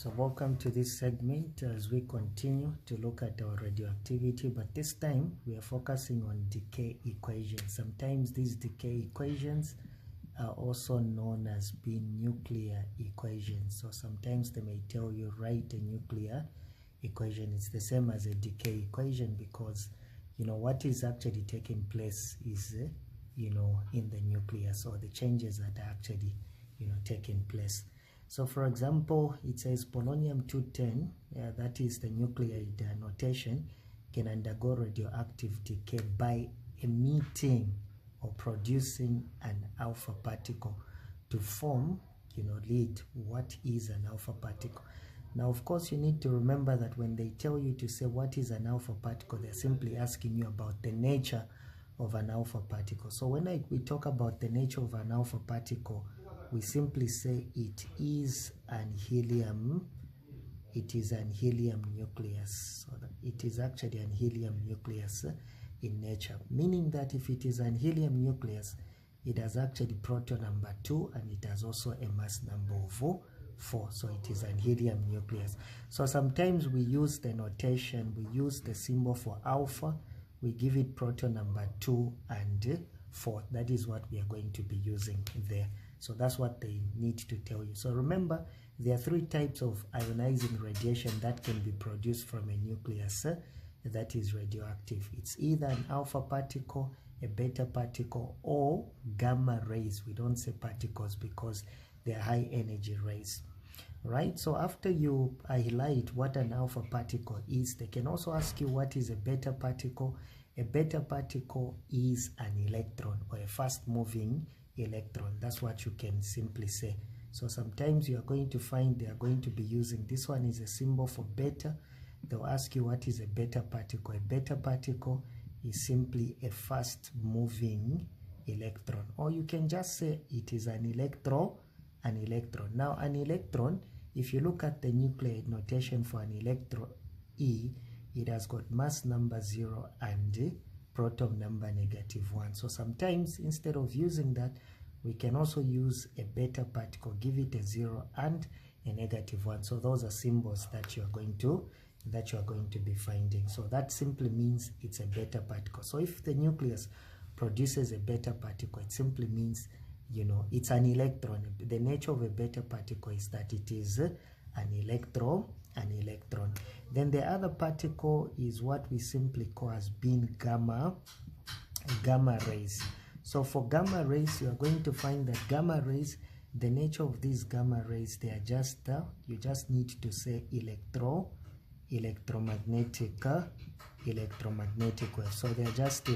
So welcome to this segment as we continue to look at our radioactivity, but this time we are focusing on decay equations. Sometimes these decay equations are also known as being nuclear equations. So sometimes they may tell you write a nuclear equation. It's the same as a decay equation because what is actually taking place is in the nucleus, or the changes that are actually taking place. So for example, it says polonium-210, that is the nucleide notation, can undergo radioactive decay by emitting or producing an alpha particle to form lead. What is an alpha particle? Now of course you need to remember that when they tell you to say what is an alpha particle, they're simply asking you about the nature of an alpha particle. So when we talk about the nature of an alpha particle, we simply say it is an helium nucleus. So it is actually an helium nucleus in nature, meaning that if it is an helium nucleus, it has actually proton number 2 and it has also a mass number of 4. So it is an helium nucleus. So sometimes we use the notation, we use the symbol for alpha, we give it proton number 2 and 4. That is what we are going to be using there. So that's what they need to tell you. So remember, there are 3 types of ionizing radiation that can be produced from a nucleus that is radioactive. It's either an alpha particle, a beta particle, or gamma rays. We don't say particles because they are high energy rays. Right? So after you highlight what an alpha particle is, they can also ask you what is a beta particle. A beta particle is an electron, or a fast moving electron. That's what you can simply say. So sometimes you are going to find they are going to be using, this one is a symbol for beta. They'll ask you what is a beta particle. A beta particle is simply a fast moving electron, or you can just say it is an electron. Now an electron, if you look at the nucleide notation for an electron E, it has got mass number 0 and proton number -1. So sometimes instead of using that, we can also use a beta particle, give it a 0 and a -1. So those are symbols that you are going to be finding. So that simply means it's a beta particle. So if the nucleus produces a beta particle, it simply means it's an electron. The nature of a beta particle is that it is an electron. Then the other particle is what we simply call as being gamma rays. So for gamma rays, you are going to find that gamma rays, the nature of these gamma rays, they are just you just need to say electromagnetic waves. So they are just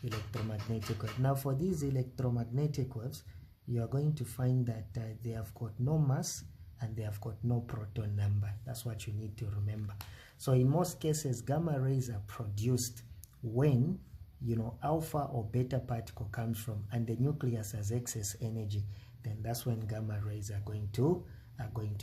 electromagnetic waves. Now for these electromagnetic waves, you are going to find that they have got no mass and they have got no proton number. That's what you need to remember. So in most cases, gamma rays are produced when alpha or beta particle comes from and the nucleus has excess energy. Then that's when gamma rays are going to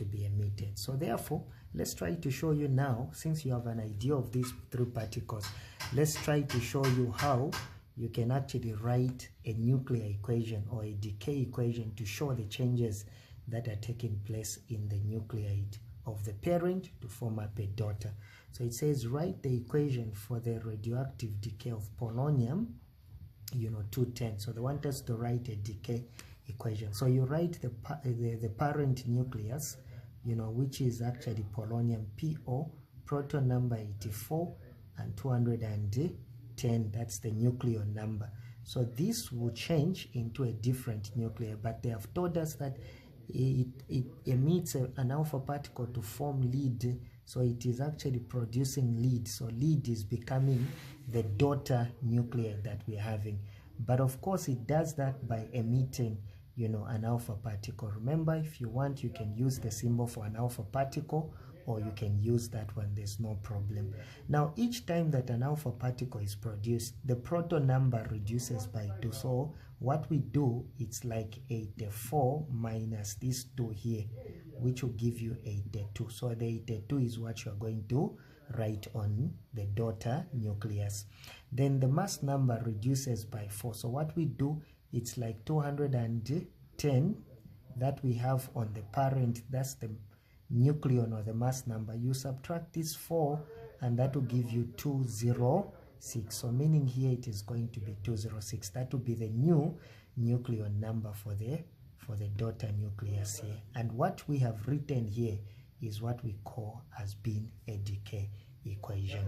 be emitted. So therefore, let's try to show you now, since you have an idea of these 3 particles, let's try to show you how you can actually write a nuclear equation or a decay equation to show the changes that are taking place in the nucleide of the parent to form up a daughter. So it says write the equation for the radioactive decay of polonium-210. So they want us to write a decay equation. So you write the parent nucleus, which is actually polonium PO, proton number 84 and 210. That's the nucleon number. So this will change into a different nucleus, but they have told us that it emits an alpha particle to form lead. So it is actually producing lead. So lead is becoming the daughter nucleus that we're having. But of course it does that by emitting an alpha particle. Remember, if you want, you can use the symbol for an alpha particle, or you can use that one, there's no problem. Now each time that an alpha particle is produced, the proton number reduces by 2. So what we do, it's like 84 minus this 2 here, which will give you 82. So the 82 is what you're going to write on the daughter nucleus. Then the mass number reduces by 4. So what we do, it's like 210 that we have on the parent. That's the nucleon or the mass number, you subtract this 4 and that will give you 206. So meaning here it is going to be 206. That will be the new nucleon number for the daughter nucleus here. And what we have written here is what we call as being a decay equation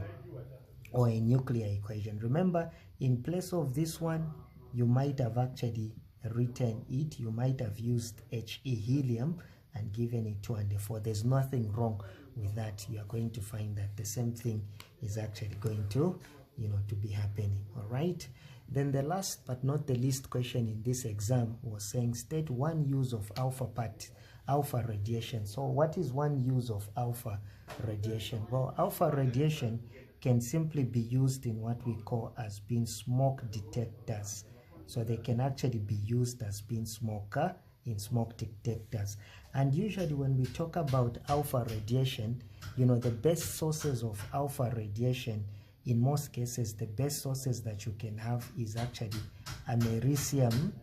or a nuclear equation. Remember, in place of this one, you might have actually written it. You might have used He helium and given it 2 and 4. There's nothing wrong with that. You are going to find that the same thing is actually going to, to be happening. All right. Then the last but not the least question in this exam was saying state one use of alpha radiation. So what is one use of alpha radiation? Well, alpha radiation can simply be used in what we call as being smoke detectors. So they can actually be used as being in smoke detectors. And usually when we talk about alpha radiation, the best sources of alpha radiation, in most cases, the best sources that you can have is actually americium,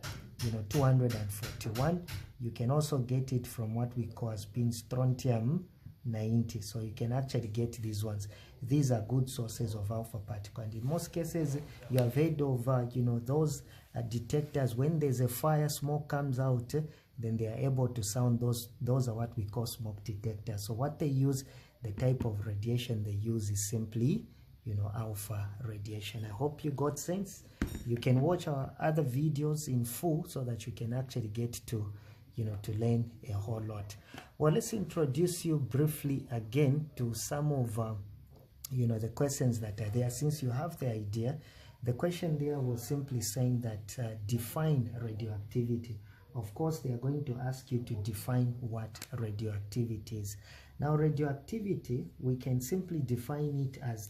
241. You can also get it from what we call as being strontium 90. So you can actually get these ones. These are good sources of alpha particle. And in most cases, you have heard of, those detectors. When there's a fire, smoke comes out, then they are able to sound those. Those are what we call smoke detectors. So what they use, the type of radiation they use is simply, alpha radiation. I hope you got sense. You can watch our other videos in full so that you can actually get to, to learn a whole lot. Well, let's introduce you briefly again to some of, the questions that are there. Since you have the idea, the question there was simply saying that define radioactivity. Of course, they are going to ask you to define what radioactivity is. Now, radioactivity, we can simply define it as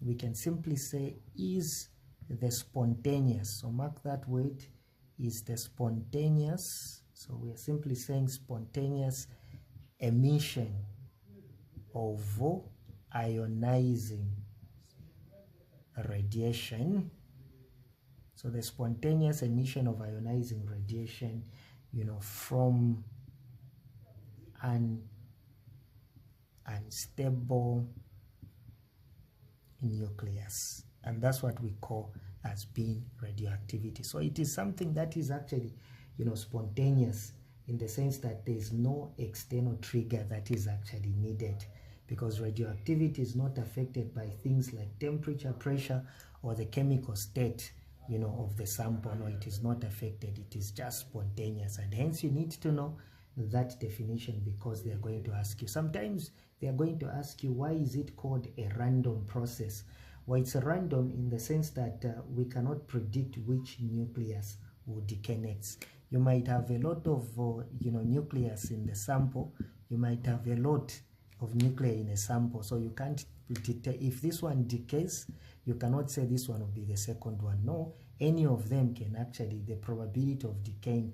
we can simply say is the spontaneous. So mark that word, is the spontaneous. So we are simply saying spontaneous emission of ionizing radiation. So the spontaneous emission of ionizing radiation, from an unstable nucleus. And that's what we call as being radioactivity. So it is something that is actually, spontaneous, in the sense that there is no external trigger that is actually needed, because radioactivity is not affected by things like temperature, pressure, or the chemical state, of the sample. No, it is not affected. It is just spontaneous, and hence you need to know that definition, because they are going to ask you. Sometimes they are going to ask you, why is it called a random process? Well, it's a random in the sense that we cannot predict which nucleus will decay next. You might have a lot of nucleus in the sample. You might have a lot of nuclei in a sample, so you can't detect. If this one decays, you cannot say this one will be the second one. No, any of them can actually, the probability of decaying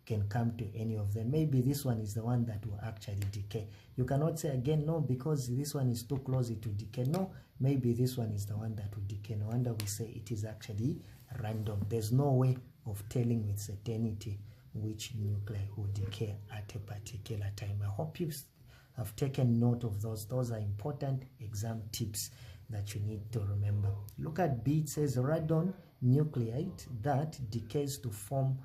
can come to any of them. Maybe this one is the one that will actually decay. You cannot say again, no, because this one is too close, it will decay. No, maybe this one is the one that will decay. No wonder we say it is actually random. There's no way of telling with certainty which nuclei will decay at a particular time. I hope you have taken note of those. Those are important exam tips that you need to remember. Look at B. It says radon nuclide that decays to form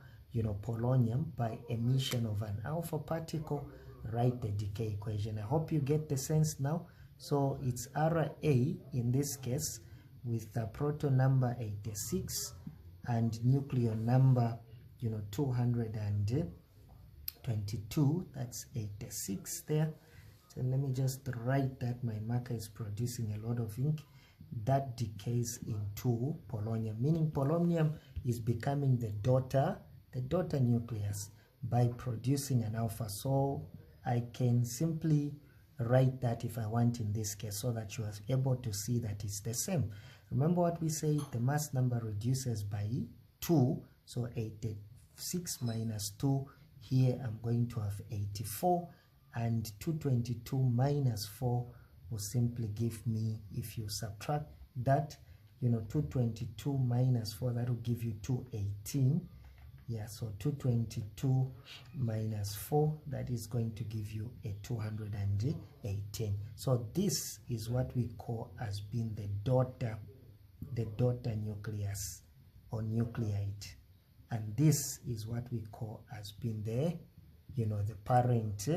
polonium by emission of an alpha particle. Write the decay equation. I hope you get the sense now. So it's Ra in this case, with the proton number 86 and nucleon number 222. That's 86 there. So let me just write that. My marker is producing a lot of ink. That decays into polonium, meaning polonium is becoming the daughter nucleus by producing an alpha. So I can simply write that if I want in this case, so that you are able to see that it's the same. Remember what we said, the mass number reduces by 2, so 86 minus 2, here I'm going to have 84, and 222 minus 4 will simply give me, if you subtract that, 222 minus 4, that will give you 218. Yeah, so 222 minus 4, that is going to give you a 218. So this is what we call as being the daughter nucleus or nucleide, and this is what we call as being the the parent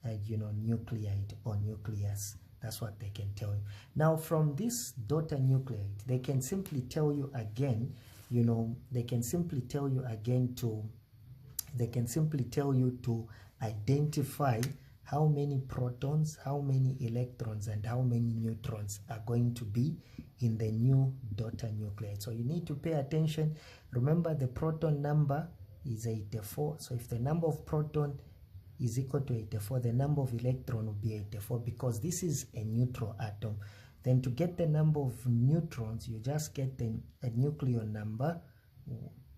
nucleide or nucleus. That's what they can tell you. Now from this daughter nucleide, they can simply tell you again, they can simply tell you to identify how many protons, how many electrons, and how many neutrons are going to be in the new daughter nucleide. So you need to pay attention. Remember, the proton number is 84. So if the number of proton is equal to 84, the number of electron will be 84 because this is a neutral atom. Then to get the number of neutrons, you just get a nucleon number,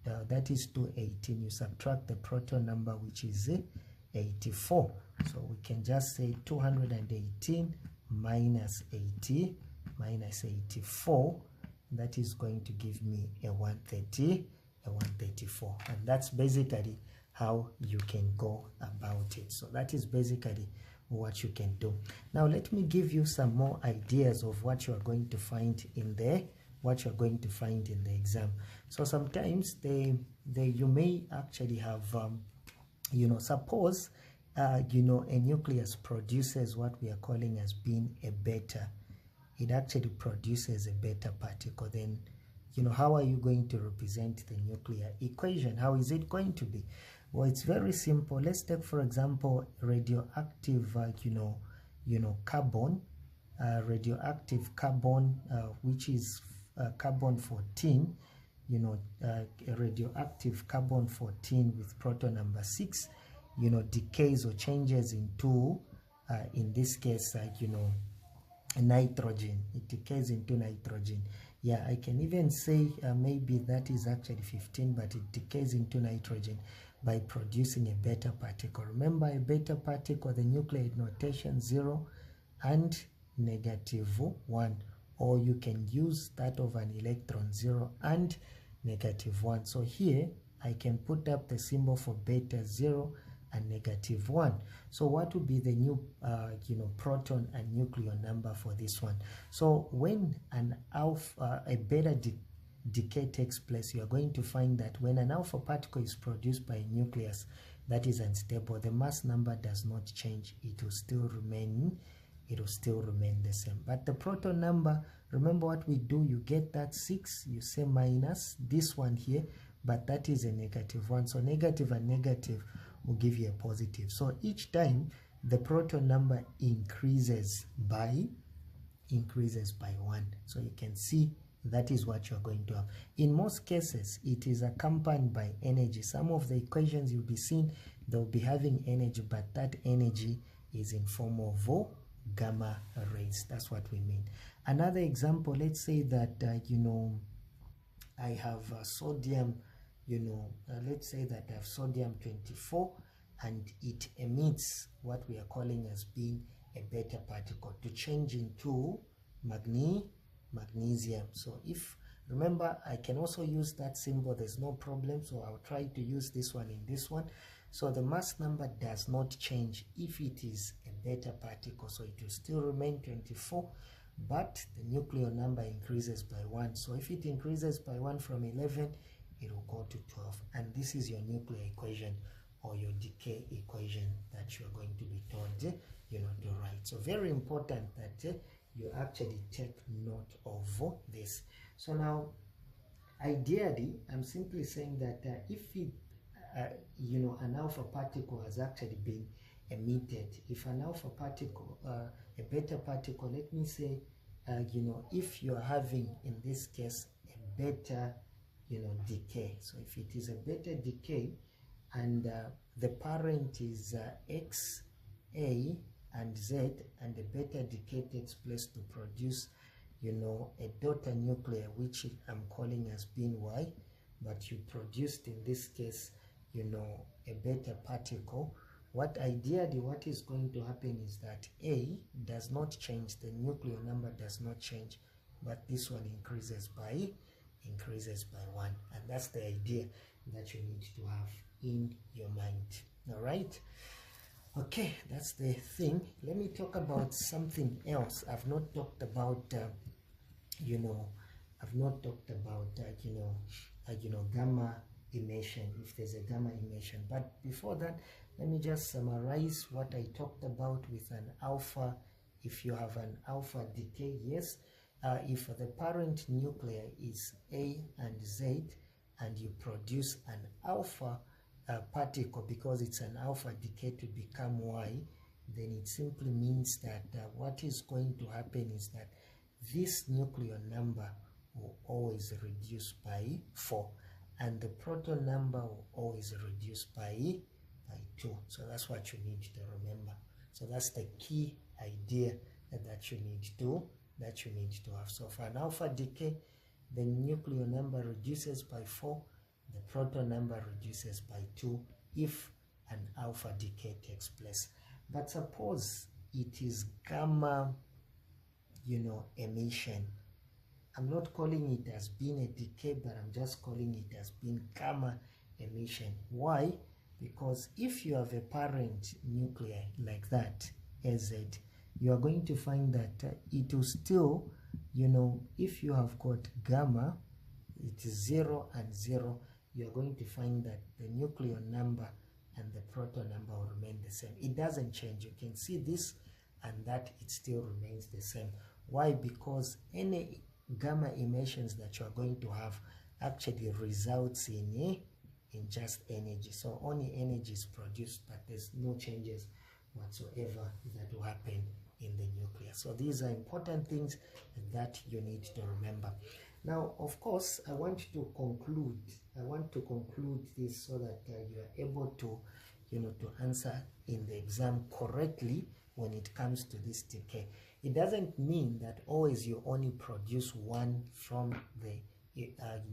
that is 218. You subtract the proton number, which is 84. So we can just say 218 minus 80 minus 84. That is going to give me a 134. And that's basically how you can go about it. So that is basically what you can do. Now let me give you some more ideas of what you are going to find in there, what you're going to find in the exam. So sometimes you may actually have suppose a nucleus produces what we are calling as being a beta. It actually produces a beta particle. Then how are you going to represent the nuclear equation? How is it going to be? Well, it's very simple. Let's take, for example, radioactive carbon, which is carbon 14, radioactive carbon 14 with proton number 6, decays or changes into, in this case, nitrogen. It decays into nitrogen. Yeah, I can even say maybe that is actually 15, but it decays into nitrogen by producing a beta particle. Remember, a beta particle, the nucleide notation 0 and -1, or you can use that of an electron, 0 and -1. So here I can put up the symbol for beta, 0 and -1. So what would be the new proton and nucleon number for this one? So when a beta decay takes place, you are going to find that when an alpha particle is produced by a nucleus that is unstable, the mass number does not change. It will still remain the same. But the proton number, remember what we do, you get that 6, you say minus this one here, but that is a -1. So negative and negative will give you a positive. So each time the proton number increases by 1. So you can see that is what you're going to have. In most cases, it is accompanied by energy. Some of the equations you'll be seeing, they'll be having energy, but that energy is in form of gamma rays. That's what we mean. Another example, let's say that I have sodium, let's say that I have sodium 24, and it emits what we are calling as being a beta particle to change into magnesium. So if, remember, I can also use that symbol, there's no problem. So I'll try to use this one in this one. So the mass number does not change if it is a beta particle. So it will still remain 24, but the nuclear number increases by 1. So if it increases by 1 from 11, it will go to 12. And this is your nuclear equation or your decay equation that you're going to be told to write. So very important that you actually take note of this. So now, ideally, I'm simply saying that if it, an alpha particle has actually been emitted, if an alpha particle, a beta particle, let me say, if you're having, in this case, a beta, decay. So if it is a beta decay, and the parent is X, A, and Z, and the beta decay takes place to produce, a daughter nuclear, which I'm calling as being Y, but you produced, in this case, a beta particle. What is going to happen is that A does not change, the nuclear number does not change, but this one increases by 1, and that's the idea. that you need to have in your mind. All right. Okay, that's the thing. Let me talk about something else. I've not talked about, I've not talked about, gamma emission, if there's a gamma emission. But before that, let me just summarize what I talked about with an alpha. If you have an alpha decay, yes. If the parent nuclear is A and Z, and you produce an alpha particle, because it's an alpha decay to become Y, then it simply means that what is going to happen is that this nucleon number will always reduce by 4, and the proton number will always reduce by 2. So that's what you need to remember. So that's the key idea that you need to have. So for an alpha decay, the nucleon number reduces by 4, the proton number reduces by 2 if an alpha decay takes place. But suppose it is gamma, emission. I'm not calling it as being a decay, but I'm just calling it as being gamma emission. Why? Because if you have a parent nuclei like that, AZ, you are going to find that it will still, if you have got gamma, it is 0 and 0, you are going to find that the nucleon number and the proton number will remain the same. It doesn't change. You can see this and that, it still remains the same. Why? Because any gamma emissions that you are going to have actually results in just energy. So only energy is produced, but there's no changes whatsoever that will happen in the nucleus. So these are important things that you need to remember. Now, of course, I want to conclude this so that you are able to, to answer in the exam correctly when it comes to this decay. It doesn't mean that always you only produce one from the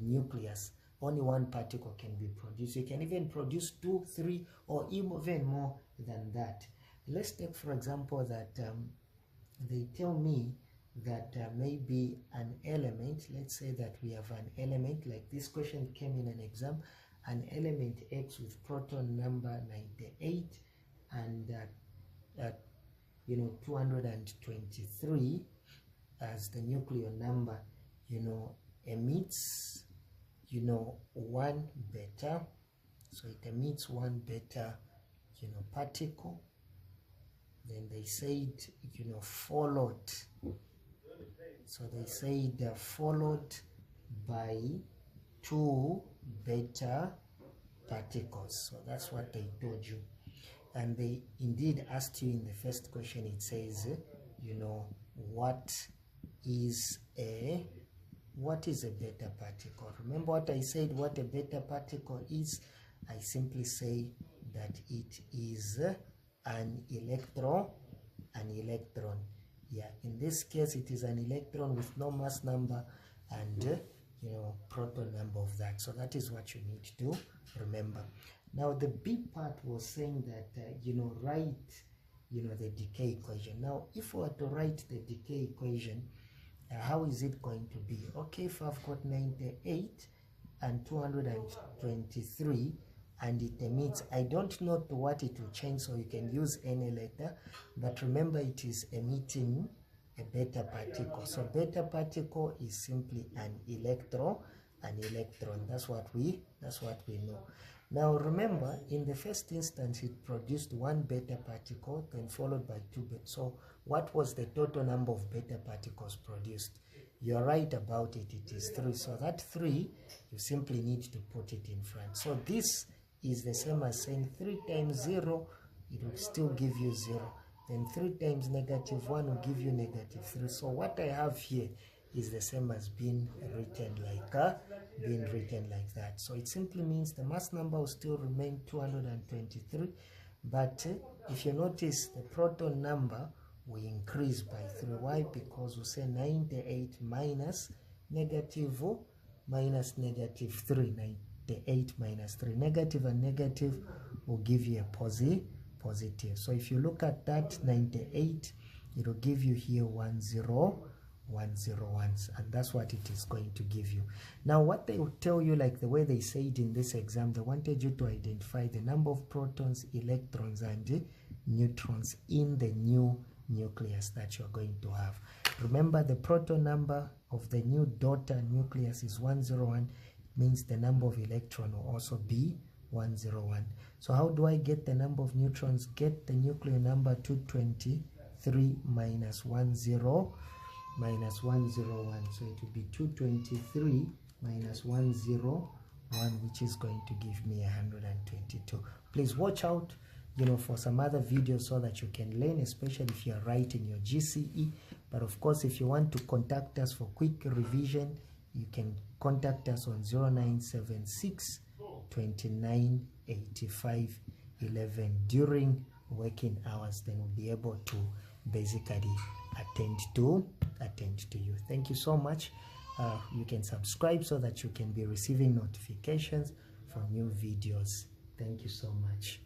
nucleus. Only one particle can be produced. You can even produce 2, 3, or even more than that. Let's take, for example, that they tell me that maybe an element, let's say that we have an element, like this question came in an exam, an element X with proton number 98 and 223 as the nucleon number, emits, 1 beta. So it emits 1 beta, particle. Then they said, followed. So they said followed by 2 beta particles. So that's what they told you. And they indeed asked you in the first question, it says, what is a beta particle? Remember what I said, what a beta particle is? I simply say that it is an electron. Yeah, in this case it is an electron with no mass number and proton number of that. So that is what you need to remember. Now the big part was saying that write the decay equation. Now if we were to write the decay equation, how is it going to be? Okay, if I've got 98 and 223 and it emits, I don't know to what it will change, so you can use any letter, but remember it is emitting a beta particle. So beta particle is simply an electron. That's what we know. Now remember, in the first instance it produced 1 beta particle, then followed by 2 beta. So what was the total number of beta particles produced? You're right about it, it is 3. So that 3, you simply need to put it in front. So this is the same as saying 3 times 0, it will still give you 0. Then 3 times negative 1 will give you negative 3. So what I have here is the same as being written like that. So it simply means the mass number will still remain 223, but if you notice, the proton number will increase by 3. Why? Because we say 98 minus negative 3. 98 minus 3. Negative and negative will give you a positive. So if you look at that 98, it will give you here 101. 101s, and that's what it is going to give you. Now what they will tell you, like the way they said in this exam, they wanted you to identify the number of protons, electrons, and neutrons in the new nucleus that you're going to have. Remember, the proton number of the new daughter nucleus is 101. It means the number of electron will also be 101. So how do I get the number of neutrons? Get the nuclear number 223 minus 101. So it will be 223 minus 101, which is going to give me 122. Please watch out, for some other videos so that you can learn, especially if you are writing your GCE. But of course, if you want to contact us for quick revision, you can contact us on 0976 29 85 11 during working hours. Then we'll be able to basically attend to you. Thank you so much. You can subscribe so that you can be receiving notifications for new videos. Thank you so much.